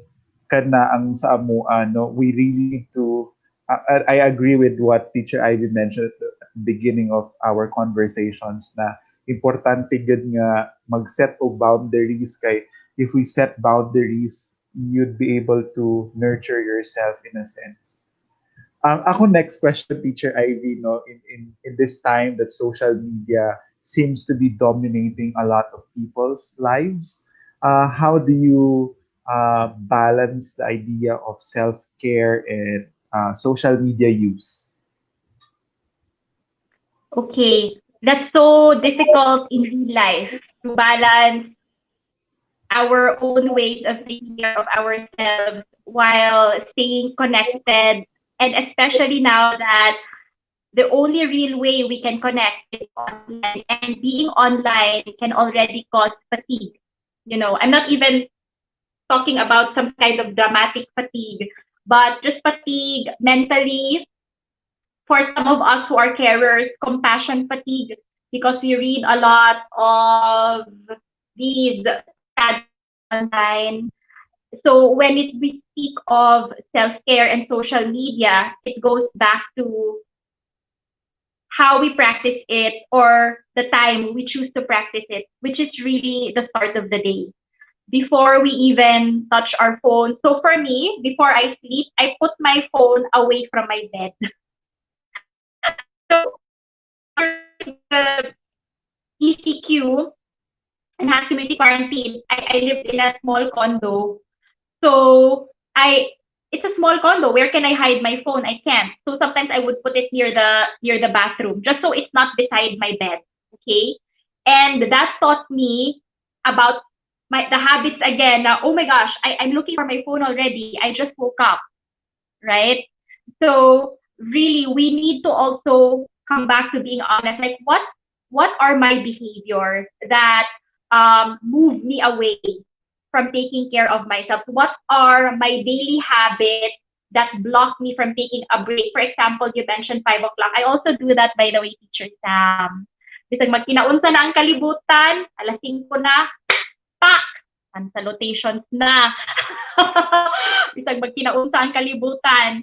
kana ang sa amo no, we really need to I agree with what Teacher Ivy mentioned at the beginning of our conversations na importante gud nga mag-set of boundaries kay if we set boundaries, you'd be able to nurture yourself in a sense. Ako next question, Teacher Ivy, no, in this time that social media seems to be dominating a lot of people's lives, how do you balance the idea of self-care and social media use? Okay, that's so difficult in real life to balance our own ways of taking care of ourselves while staying connected, and especially now that the only real way we can connect is online, and being online can already cause fatigue. I'm not even talking about some kind of dramatic fatigue, but just fatigue mentally. For some of us who are carers, compassion fatigue, because we read a lot of these sad online. So when we speak of self-care and social media, it goes back to how we practice it or the time we choose to practice it, which is really the start of the day. Before we even touch our phone. So for me, before I sleep, I put my phone away from my bed. So the ECQ, enhanced community quarantine, I lived in a small condo. So it's a small condo. Where can I hide my phone? I can't. So sometimes I would put it near the bathroom, just so it's not beside my bed. Okay, and that taught me about the habits again. Now, oh my gosh, I'm looking for my phone already. I just woke up, right? So really, we need to also come back to being honest. Like, what are my behaviors that move me away from taking care of myself? What are my daily habits that block me from taking a break? For example, you mentioned 5 o'clock. I also do that, by the way, Teacher Sam. Bisag magkinaunsa na ang kalibutan, alas 5 na, pak! Ang salutations na. Bisag magkinaunsa ang kalibutan,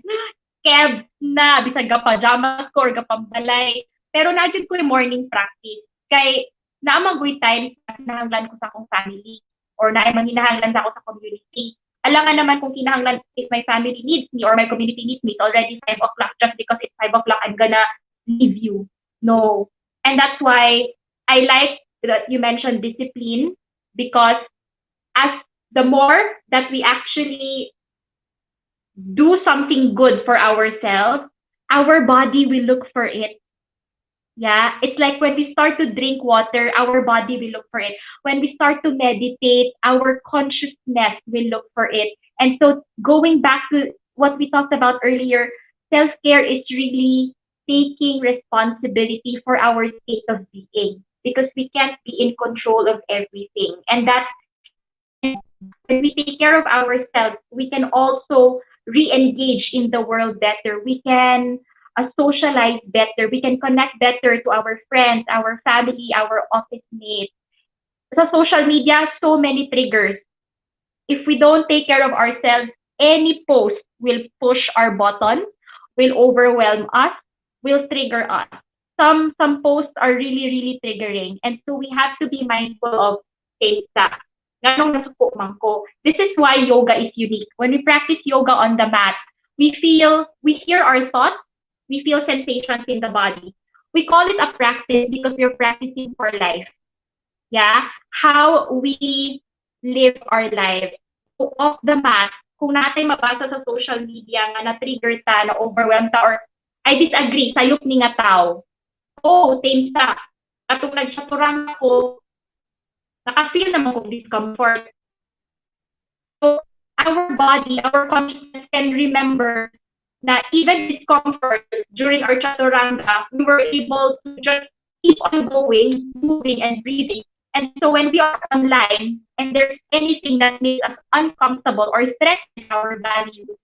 kebs na, bisag pajamas ko or gapambalay. Pero na-dyan ko yung morning practice. Kay naamang time, hinahanglan ko sa akong family or naamang hinahanglan sa ako sa community. Alangan naman kung kinahanglan if my family needs me or my community needs me, it's already 5 o'clock. Just because it's 5 o'clock, I'm gonna leave you. No. And that's why I like that you mentioned discipline, because as the more that we actually do something good for ourselves, our body will look for it. Yeah, it's like when we start to drink water, our body will look for it. When we start to meditate, our consciousness will look for it. And so going back to what we talked about earlier, self-care is really taking responsibility for our state of being, because we can't be in control of everything. And that's when we take care of ourselves, we can also re-engage in the world better. We can socialize better. We can connect better to our friends, our family, our office mates. Sa social media, so many triggers. If we don't take care of ourselves, any post will push our button, will overwhelm us, will trigger us. Some posts are really, really triggering. And so we have to be mindful of things that ganong nasuko man ko. This is why yoga is unique. When we practice yoga on the mat, we hear our thoughts, we feel sensations in the body. We call it a practice because we're practicing for life. Yeah? How we live our lives. So off the mat, kung natin mabasa sa social media nga na-trigger ta, na-overwhelmed ta, or I disagree, sayop ni nga tao. Oh, same sa. Katong nagsaturang ako, naka-feel naman kong discomfort. So, our body, our consciousness can remember na even discomfort during our chaturanga, we were able to just keep on going, moving and breathing. And so when we are online and there's anything that makes us uncomfortable or threatens our values,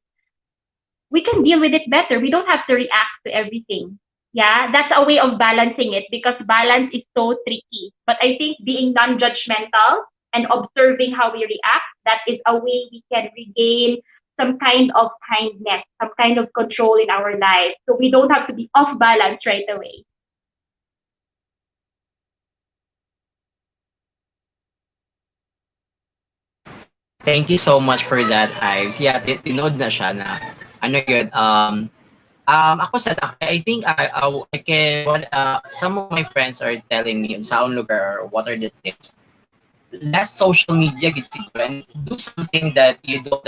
we can deal with it better. We don't have to react to everything. Yeah, that's a way of balancing it, because balance is so tricky. But I think being non-judgmental and observing how we react, that is a way we can regain some kind of kindness, some kind of control in our lives. So we don't have to be off balance right away. Thank you so much for that, Ives. Yeah, tinod na siya na ano yun, ako sa I think I can some of my friends are telling me sa own lugar or what are the tips. Less social media gid siguro, and do something that you don't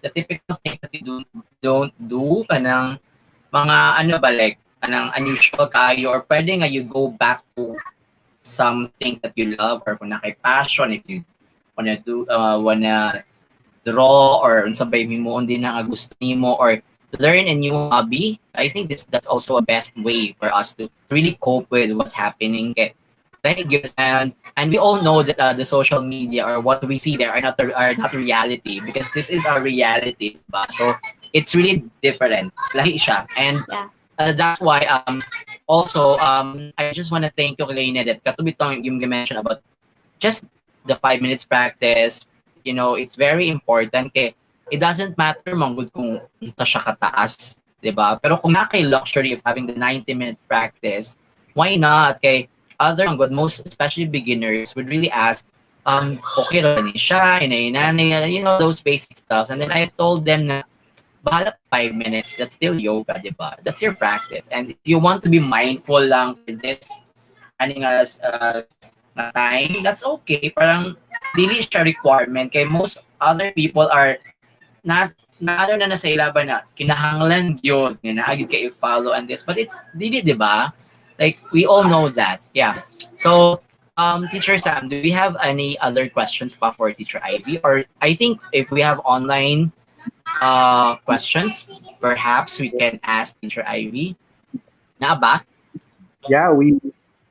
the typical things that you don't do, kanang mga ano ba, like kanang unusual kayo, or pwede nga you go back to some things that you love, or kung na kay passion, if you wanna draw, or sabay mo din na gusto nimo, or learn a new hobby. I think that's also a best way for us to really cope with what's happening. Very good. And we all know that the social media or what we see there are not reality, because this is our reality, diba? So it's really different. Lahi siya. And that's why also I just want to thank you, Lena, that katubitong yung mention about just the 5 minutes practice. You know, it's very important. it doesn't matter manggod kung sa siya kataas, 'di ba? Pero kung na kay luxury of having the 90-minute practice, why not? Kay other manggod, most especially beginners would really ask, okay ra ba ni siya, inay, you know, those basic stuff. And then I told them na bahala 5 minutes, that's still yoga, di ba? That's your practice. And if you want to be mindful lang for this aning time, that's okay. Parang dili siya requirement. Kay most other people are na ano na nasa ilaban na kinahanglan yun nga naagid kay follow and this, but it's dili, di ba? Like we all know that. Yeah. So Teacher Sam, do we have any other questions pa for Teacher Ivy? Or I think if we have online questions, perhaps we can ask Teacher Ivy. Na ba? Yeah, we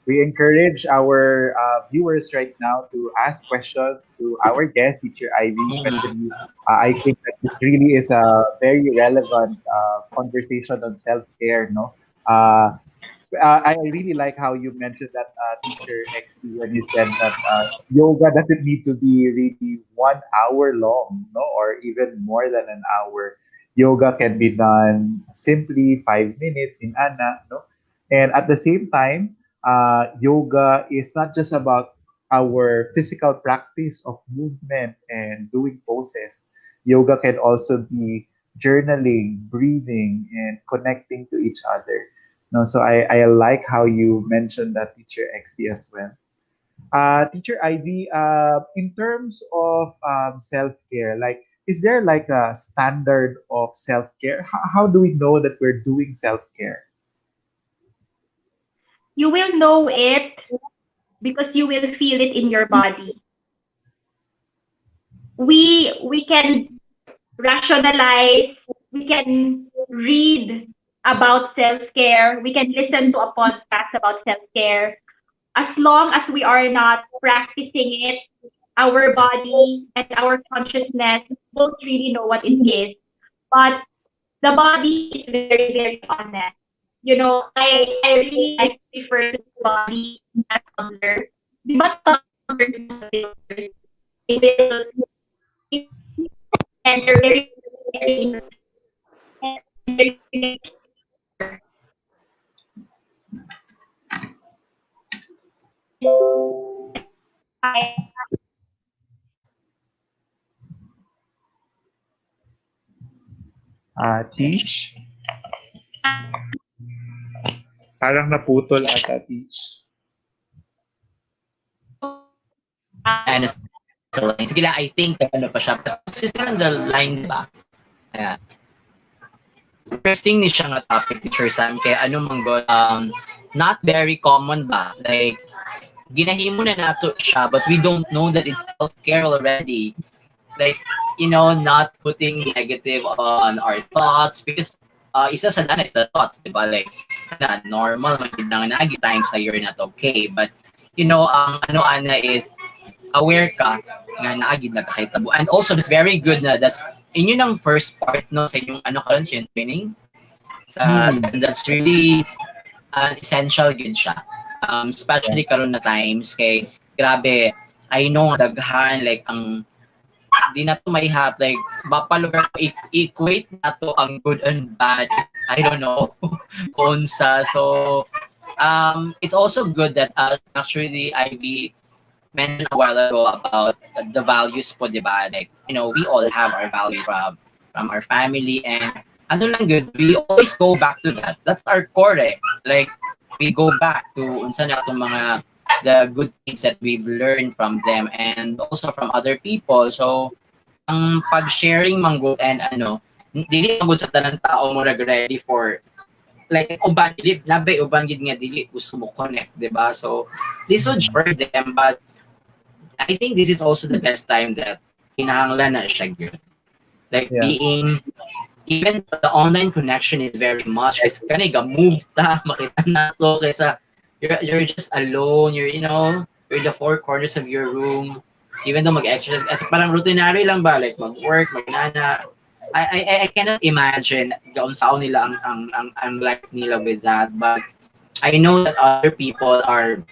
encourage our viewers right now to ask questions to our guest, Teacher Ivy, especially. I think that this really is a very relevant conversation on self-care, no? I really like how you mentioned that, Teacher XP, when you said that yoga doesn't need to be really 1 hour long, no, or even more than an hour. Yoga can be done simply 5 minutes in Anna, no? And at the same time, yoga is not just about our physical practice of movement and doing poses. Yoga can also be journaling, breathing, and connecting to each other. No, so I like how you mentioned that, Teacher XT, as well. Teacher Ivy, in terms of self-care, like, is there like a standard of self-care? How do we know that we're doing self-care? You will know it because you will feel it in your body. We can rationalize, we can read about self-care, we can listen to a podcast about self-care. As long as we are not practicing it, our body and our consciousness won't really know what it is. But the body is very, very honest. You know, I really like to refer to the body as thunder. But thunder is it will and they're very, very, very, very Teach? Parang naputol ata, Teach. Ano sa line? Sige lang, I think ano pa siya. She's still on the line, ba? Ayan. Interesting ni siya nga topic, Teacher Sam. Kaya ano manggo, not very common ba? Like, ginahimo na nato siya, but we don't know that it's self-care already. Like, you know, not putting negative on our thoughts because isa sa dana is the thoughts, di ba? Like, na normal, magandang nagi times na you're not okay. But, you know, ang ano ana is aware ka nga naagid na kahitabo. And also, it's very good na that's inyo ng first part no sa inyong ano karon sa training. And that's really essential good siya. Especially karon na times kay grabe, I know daghan like ang di na to may have like bapalugar equate na to ang good and bad. I don't know kung sa so it's also good that actually Ivy mentioned a while ago about the values po, di ba? Like, you know, we all have our values from our family and ano lang good, we always go back to that. That's our core eh. Like, we go back to unsa na itong mga the good things that we've learned from them and also from other people. So, ang pag-sharing manggod and ano, dili manggod sa tanang tao mo ready for like uban dili labay uban gid nga dili gusto mo connect, di ba? So, this would for them but I think this is also the best time that kinahanglan na siya good. Like being even the online connection is very much kasi kanay ga move ta makita na to kaysa you're just alone, you're you know, you're the four corners of your room even though mag-exercise as parang routinary lang ba like mag-work, mag-nana. I cannot imagine gaon sao nila ang life nila with that but I know that other people are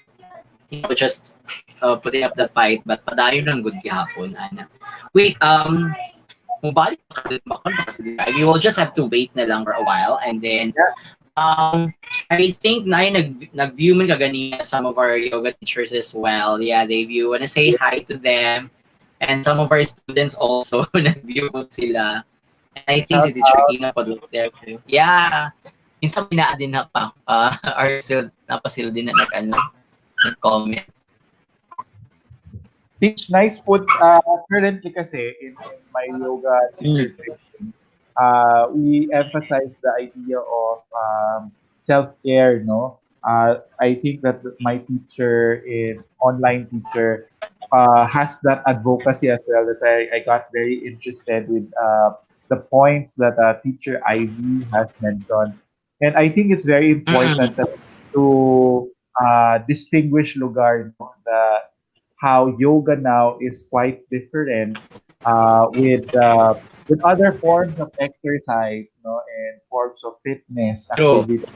you know just putting up the fight but padayon ng good gihapon ana. Wait, mubalik pa ka kasi we will just have to wait na lang for a while, and then Yeah. I think na nag-view man kaganina some of our yoga teachers as well. Yeah, they view. Wanna say hi to them, and some of our students also nag-view po sila. And I think Shout si Teacher out. Ina pa doon there too. Yeah. Minsan din na pa. Or still, napasil din na nag-comment. Teach nice put currently kasi in my yoga Mm. teacher training, we emphasize the idea of self-care, no? I think that my teacher in online teacher has that advocacy as well. That I got very interested with the points that teacher Ivy has mentioned. And I think it's very important Mm-mm. that to distinguish lugar, no? How yoga now is quite different with other forms of exercise, no, and forms of fitness True. activity.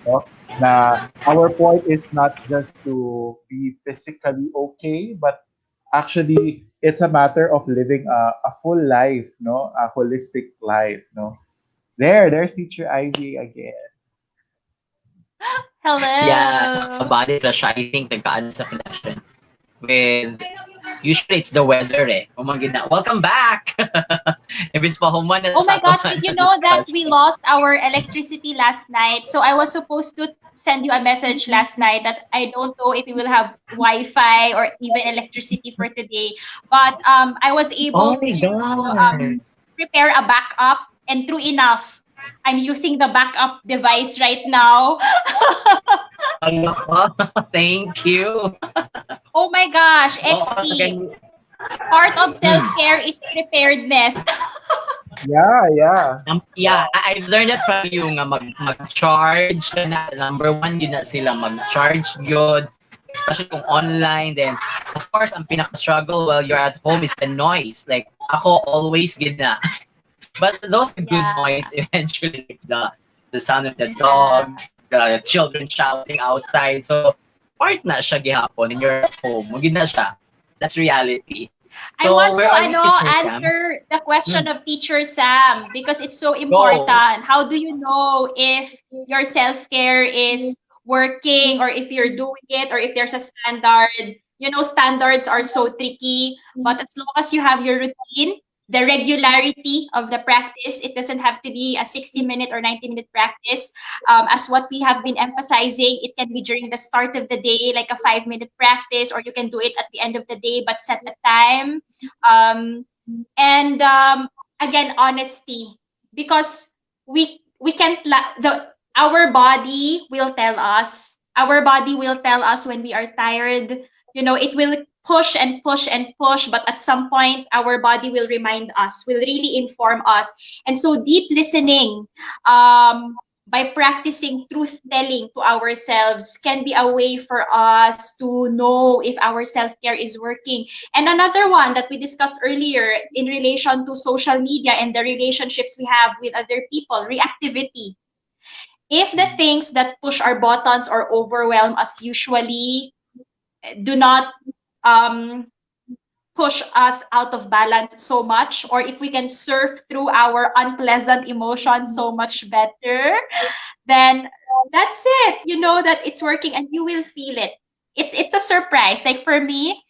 No? Na our point is not just to be physically okay, but actually it's a matter of living a full life, no, a holistic life, no. There's teacher Ivy again. Yeah, Hello. body crush, I think nagkaano sa connection with usually it's the weather eh. Umangin na. Welcome back. Ibis pa human na Oh sa my ato gosh, did you na know that we discussion. lost our electricity last night? So I was supposed to send you a message last night that I don't know if we will have Wi-Fi or even electricity for today. But I was Oh able my to god. prepare a backup, and true enough, I'm using the backup device right now. Ano ko? Thank you. Oh my gosh, Oo, XT. again. Part of Hmm. self-care is preparedness. Yeah, yeah. Yeah, I've learned it from you nga mag-charge ka na. Number one, yun na sila mag-charge yun. Especially kung online. Then, of course, ang pinaka-struggle while you're at home is the noise. Like, ako always gina. But those are good Yeah. noise eventually. Like the sound of the Yeah. dogs, the children shouting outside. So, part na siya gihapon and you're at home. Mugin na siya. That's reality. I So, want where to are we, Teacher Sam? answer the question Hmm. of Teacher Sam because it's so Go. important. How do you know if your self-care is working or if you're doing it or if there's a standard? You know, standards are so tricky, but as long as you have your routine, the regularity of the practice, it doesn't have to be a 60-minute or 90-minute practice. As what we have been emphasizing, it can be during the start of the day, like a 5-minute practice, or you can do it at the end of the day, but set a time. Um, and again, honesty, because we can't the our body will tell us. Our body will tell us when we are tired. You know, it will push and push and push, but at some point, our body will remind us, will really inform us. And so, deep listening, by practicing truth telling to ourselves, can be a way for us to know if our self care is working. And another one that we discussed earlier in relation to social media and the relationships we have with other people, reactivity. If the things that push our buttons or overwhelm us usually do not um, push us out of balance so much, or if we can surf through our unpleasant emotions so much better, then that's it. You know that it's working and you will feel it. It's a surprise. Like for me,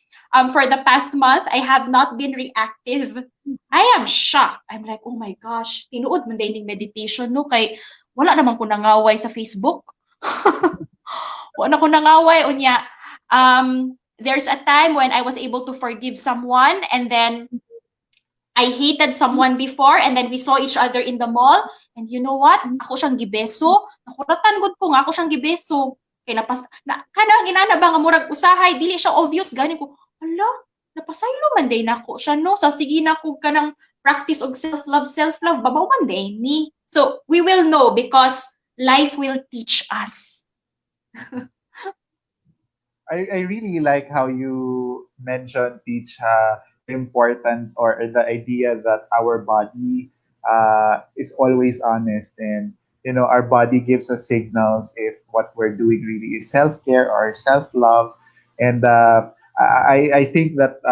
for the past month, I have not been reactive. I am shocked. I'm like, oh my gosh, tinuod man din meditation no kay wala naman ko nangaway sa Facebook. Wala ko nangaway unya. There's a time when I was able to forgive someone and then I hated someone before and then we saw each other in the mall and you know what? Ako siyang gibeso. Nakuratan gud ko nga ako siyang gibeso. Kay kanang inana ba nga murag usahay dili siya obvious gani ko. Hala, napasaylo man day nako siya no. So sige na ko kanang practice og self-love babaw man day ni. So we will know because life will teach us. I really like how you mentioned, Teach, the importance or the idea that our body is always honest, and our body gives us signals if what we're doing really is self-care or self-love. And I think that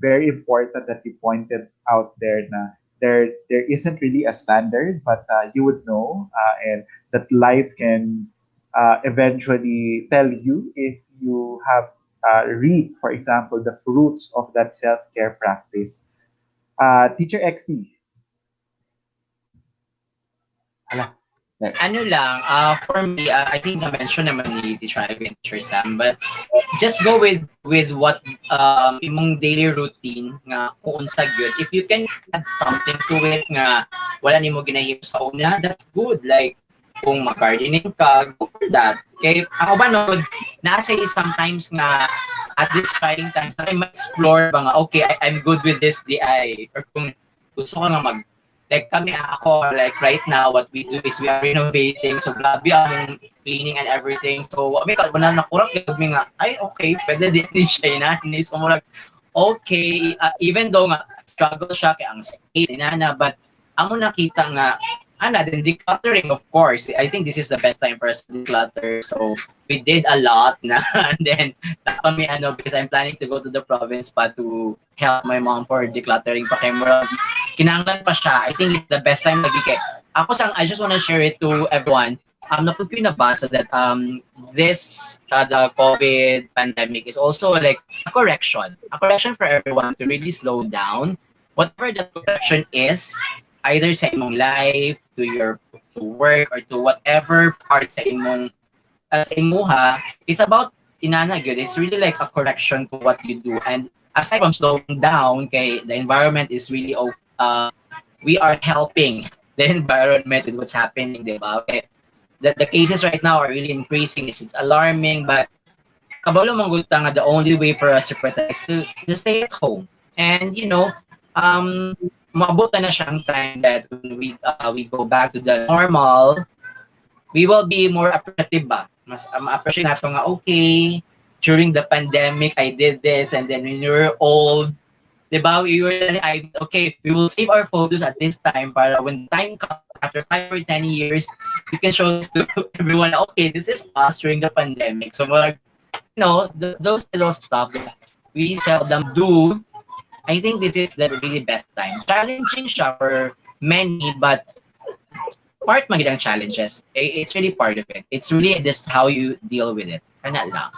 very important that you pointed out there na there isn't really a standard, but you would know, and that life can eventually tell you if you have reaped, for example, the fruits of that self-care practice. Teacher XT. Hala, there. Ano lang, for me, I think na-mention naman ni Teacher Ivy and Teacher Sam, but just go with what imong daily routine nga kung unsa gyud. If you can add something to it nga wala nimo ginahimo sa una, that's good. Like kung mag-gardening ka, go for that. Okay, ako ba no, nasa sometimes nga at this trying times na ma-explore ba nga, okay, I'm good with this DI, or kung gusto ko nga like kami, ako, like right now, what we do is we are renovating. So, grabe ang cleaning and everything. So, kami, wala na kurang, kami nga, ay, okay, pwede din siya na. So, like, okay, even though nga, struggle siya, kaya ang space, inana, but, amo nakita nga, then decluttering, of course. I think this is the best time for us to declutter. So, we did a lot na. And then, kami, because I'm planning to go to the province pa to help my mom for decluttering pa kay Murag. Kinanglan pa siya. I think it's the best time nagiging. I just want to share it to everyone. Napag ko nabasa that this the COVID pandemic is also like a correction for everyone to really slow down. Whatever the correction is, either sa imong life, to work, or to whatever part sa imong sa imuha, it's about inana good. It's really like a correction to what you do. And aside from slowing down, okay, the environment is really we are helping the environment with what's happening, diba? Okay. The cases right now are really increasing. It's alarming, but kabalo mangguta nga the only way for us to protect is to stay at home. And maabot na siyang time that when we go back to the normal, we will be more appreciative ba? Mas appreciate nato nga, okay, during the pandemic, I did this, and then when you were old, diba, we were okay, we will save our photos at this time para when time comes after 5 or 10 years, we can show this to everyone, okay, this is us during the pandemic. So, those little stuff that we seldom do, I think this is the really best time. Challenging siya for many, but part magiging challenges. It's really part of it. It's really just how you deal with it. Kana lang.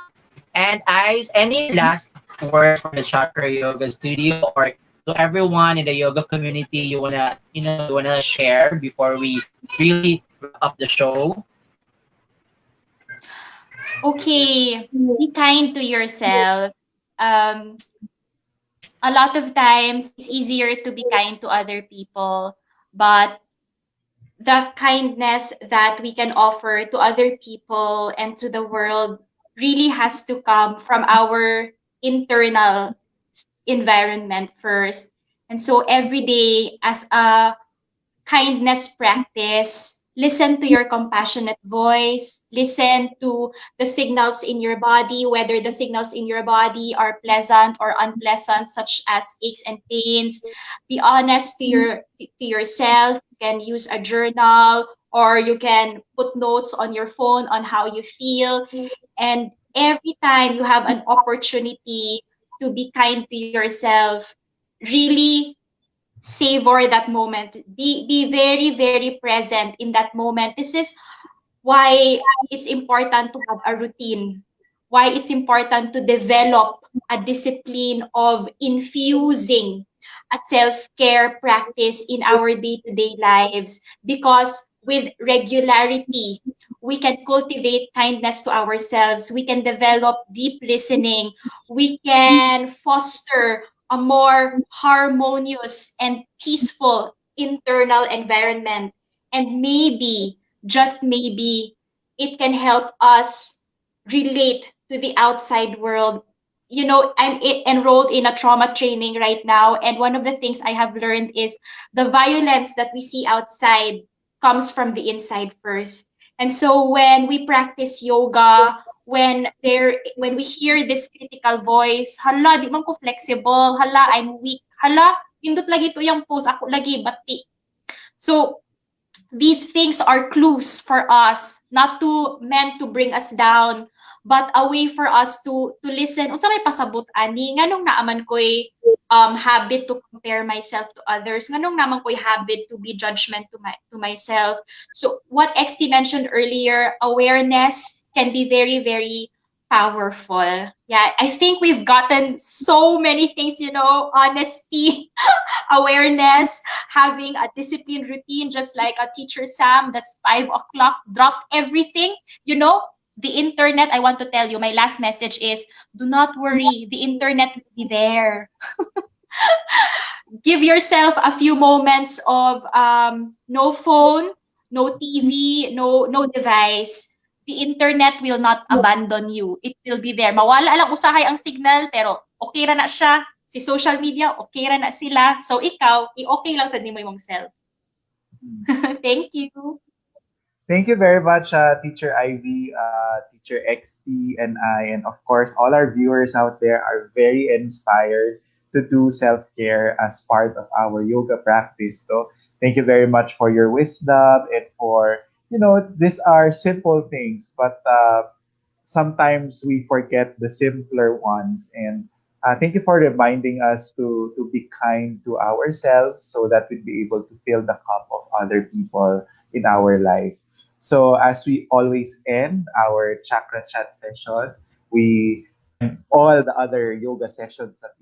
And any last words for the Chakra Yoga Studio or to everyone in the yoga community you wanna share before we really wrap up the show? Okay, be kind to yourself. A lot of times it's easier to be kind to other people, but the kindness that we can offer to other people and to the world really has to come from our internal environment first. And so every day, as a kindness practice, listen to your compassionate voice, listen to the signals in your body, whether the signals in your body are pleasant or unpleasant, such as aches and pains. Be honest to yourself. You can use a journal, or you can put notes on your phone on how you feel. And every time you have an opportunity to be kind to yourself, really savor that moment. Be very, very present in that moment. This is why it's important to have a routine, why it's important to develop a discipline of infusing a self-care practice in our day-to-day lives, because with regularity we can cultivate kindness to ourselves, we can develop deep listening, we can foster a more harmonious and peaceful internal environment. And maybe, just maybe, it can help us relate to the outside world. I'm enrolled in a trauma training right now, and one of the things I have learned is the violence that we see outside comes from the inside first. And so when we practice yoga, when we hear this critical voice, hala, di man ko flexible, hala, I'm weak, hala, indot lagi to yung pose, ako lagi bati. So these things are clues for us, not meant to bring us down, but a way for us to listen unsa may pasabot ani nganong naaman ko'y habit to compare myself to others, nganong naman ko'y habit to be judgment to myself. So what XT mentioned earlier, awareness can be very, very powerful. Yeah, I think we've gotten so many things, honesty, awareness, having a disciplined routine, just like a teacher Sam, that's 5 o'clock, drop everything. The internet, I want to tell you, my last message is, do not worry, the internet will be there. Give yourself a few moments of no phone, no TV, no device. The internet will not abandon you. It will be there. Mawala lang usahay ang signal, pero okay ra na siya. Si social media, okay ra na sila. So ikaw, i-okay lang sa nimo imong self. Thank you. Thank you very much, Teacher Ivy, Teacher XT, and I, and of course, all our viewers out there are very inspired to do self care as part of our yoga practice. So, thank you very much for your wisdom and for, these are simple things, but sometimes we forget the simpler ones. And thank you for reminding us to be kind to ourselves so that we'd be able to fill the cup of other people in our life. So as we always end our chakra chat session, we and all the other yoga sessions that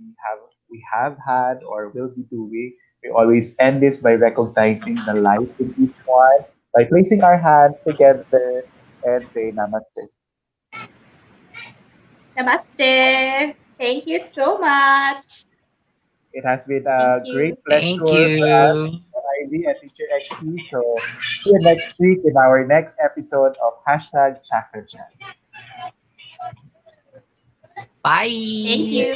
we have had or will be doing, we always end this by recognizing the light in each one, by placing our hands together and say namaste. Namaste. Thank you so much. It has been Thank a you. great Thank pleasure for us, you. Ivy and Teacher XP. So see you next week in our next episode of Chakrachat. Thank Bye. you.